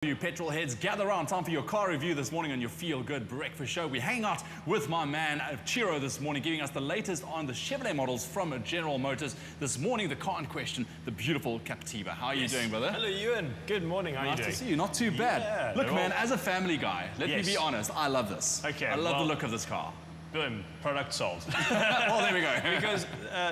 You petrol heads, gather around. Time for your car review this morning on your Feel Good Breakfast Show. We hang out with my man Ciro this morning, giving us the latest on the Chevrolet models from General Motors. This morning, the car in question, the beautiful Captiva. How are you doing, brother? Hello, Ewan. Good morning. How are you doing? Nice to see you. Not too bad. Yeah, Look, man, as a family guy, let me be honest, I love this. Okay, I love the look of this car. Boom, product sold. Well, there we go. Because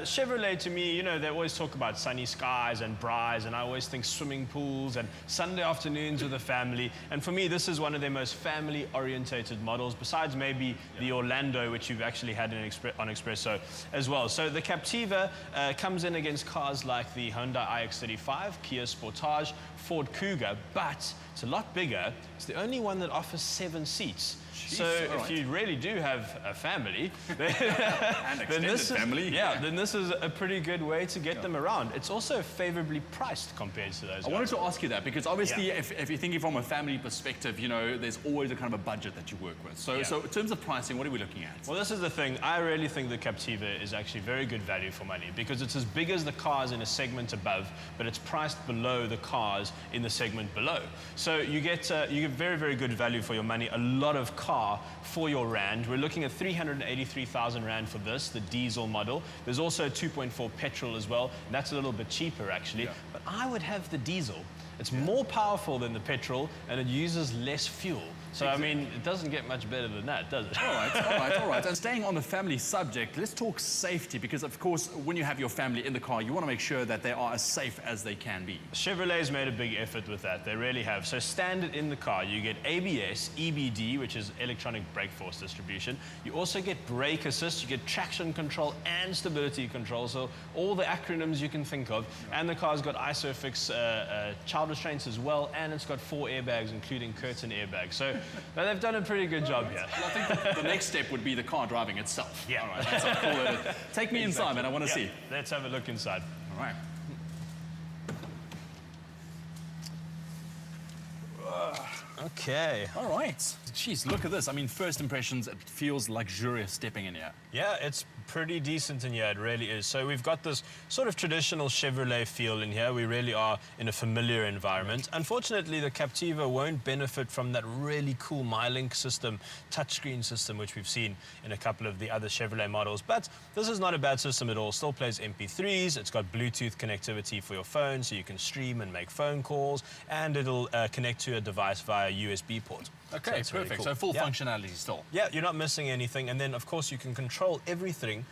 Chevrolet, to me, you know, they always talk about sunny skies and brides, and I always think swimming pools and Sunday afternoons with the family. And for me, this is one of their most family-orientated models, besides maybe the Orlando, which you've actually had on Expresso as well. So the Captiva comes in against cars like the Honda iX35, Kia Sportage, Ford Kuga, but it's a lot bigger. It's the only one that offers 7 seats. Jeez, so if you really do have a family, then this is a pretty good way to get them around. It's also favorably priced compared to those. I wanted to ask you that because obviously if you're thinking from a family perspective, you know, there's always a kind of a budget that you work with. So, so in terms of pricing, what are we looking at? Well, this is the thing. I really think the Captiva is actually very good value for money because it's as big as the cars in a segment above, but it's priced below the cars in the segment below. So you get very, very good value for your money. A lot of car for your Rand. We're looking at 383,000 Rand for this, the diesel model. There's also a 2.4 petrol as well. And that's a little bit cheaper, actually. But I would have the diesel. It's more powerful than the petrol, and it uses less fuel. So, I mean, it doesn't get much better than that, does it? All right. And staying on the family subject, let's talk safety, because, of course, when you have your family in the car, you want to make sure that they are as safe as they can be. Chevrolet's made a big effort with that. They really have. So standard in the car, you get ABS, EBD, which is electronic brake force distribution. You also get brake assist, you get traction control and stability control. So all the acronyms you can think of. And the car's got ISOFIX child restraints as well, and it's got 4 airbags, including curtain airbags. So they've done a pretty good job here. Well, I think the next step would be the car driving itself. Yeah. All right, that's how cool it is. Take me inside, man. I want to see. Let's have a look inside. All right. Okay. All right. Jeez, look at this. I mean, first impressions, it feels luxurious stepping in here. Yeah, it's pretty decent in here, it really is. So we've got this sort of traditional Chevrolet feel in here. We really are in a familiar environment. Unfortunately, the Captiva won't benefit from that really cool MyLink system, touchscreen system, which we've seen in a couple of the other Chevrolet models. But this is not a bad system at all. Still plays MP3s. It's got Bluetooth connectivity for your phone, so you can stream and make phone calls, and it'll connect to a device via USB port. Okay, so perfect. Really cool. So full functionality still. Yeah, you're not missing anything. And then, of course, you can control everything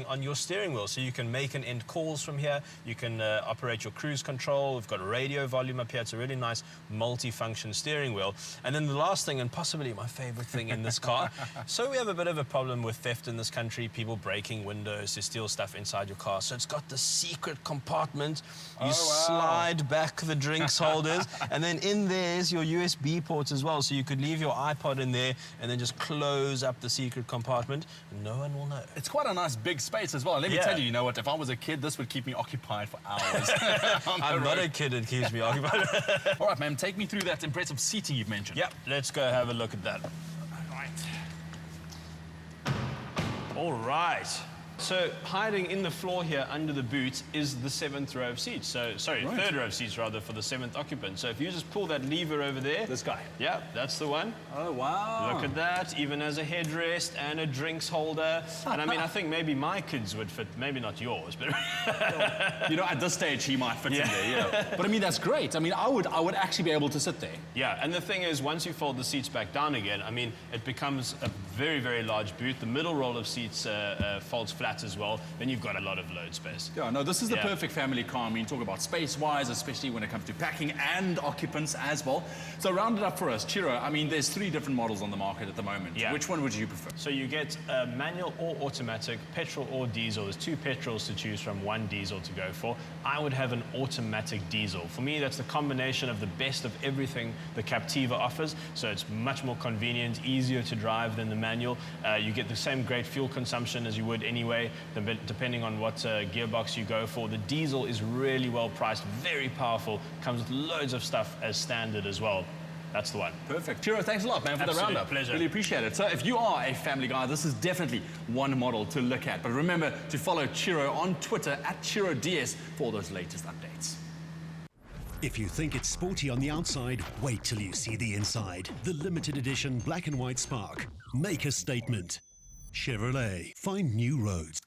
on your steering wheel. So you can make and end calls from here. You can operate your cruise control. We've got a radio volume up here. It's a really nice multi-function steering wheel. And then the last thing, and possibly my favorite thing in this car, so we have a bit of a problem with theft in this country, people breaking windows to steal stuff inside your car. So it's got the secret compartment. You slide back the drinks holders, and then in there's your USB ports as well. So you could leave your iPod in there and then just close up the secret compartment and no one will know. It's quite a nice big space as well. Let me tell you, you know what, if I was a kid, this would keep me occupied for hours. I'm not a kid, it keeps me occupied. All right, man, take me through that impressive seating you've mentioned. Yep, let's go have a look at that. All right. So hiding in the floor here under the boot is the 7th row of seats. So, sorry, 3rd row of seats rather for the 7th occupant. So if you just pull that lever over there. This guy. Yeah, that's the one. Oh, wow. Look at that, even as a headrest and a drinks holder. And I mean, I think maybe my kids would fit, maybe not yours, but... You know, at this stage, he might fit in there, But I mean, that's great. I mean, I would actually be able to sit there. Yeah, and the thing is, once you fold the seats back down again, I mean, it becomes a very, very large boot. The middle roll of seats folds flat as well, then you've got a lot of load space. Yeah, no, this is the perfect family car. I mean, talk about space-wise, especially when it comes to packing and occupants as well. So round it up for us, Ciro. I mean, there's 3 different models on the market at the moment. Yeah. Which one would you prefer? So you get manual or automatic, petrol or diesel. There's 2 petrols to choose from, 1 diesel to go for. I would have an automatic diesel. For me, that's the combination of the best of everything the Captiva offers. So it's much more convenient, easier to drive than the manual. You get the same great fuel consumption as you would anyway, depending on what gearbox you go for. The diesel is really well priced, very powerful, comes with loads of stuff as standard as well. That's the one. Perfect. Ciro, thanks a lot, man, for the roundup. Pleasure. Really appreciate it. So if you are a family guy, this is definitely one model to look at. But remember to follow Ciro on Twitter @CiroDS for those latest updates. If you think it's sporty on the outside, wait till you see the inside. The limited edition black and white Spark. Make a statement. Chevrolet. Find new roads.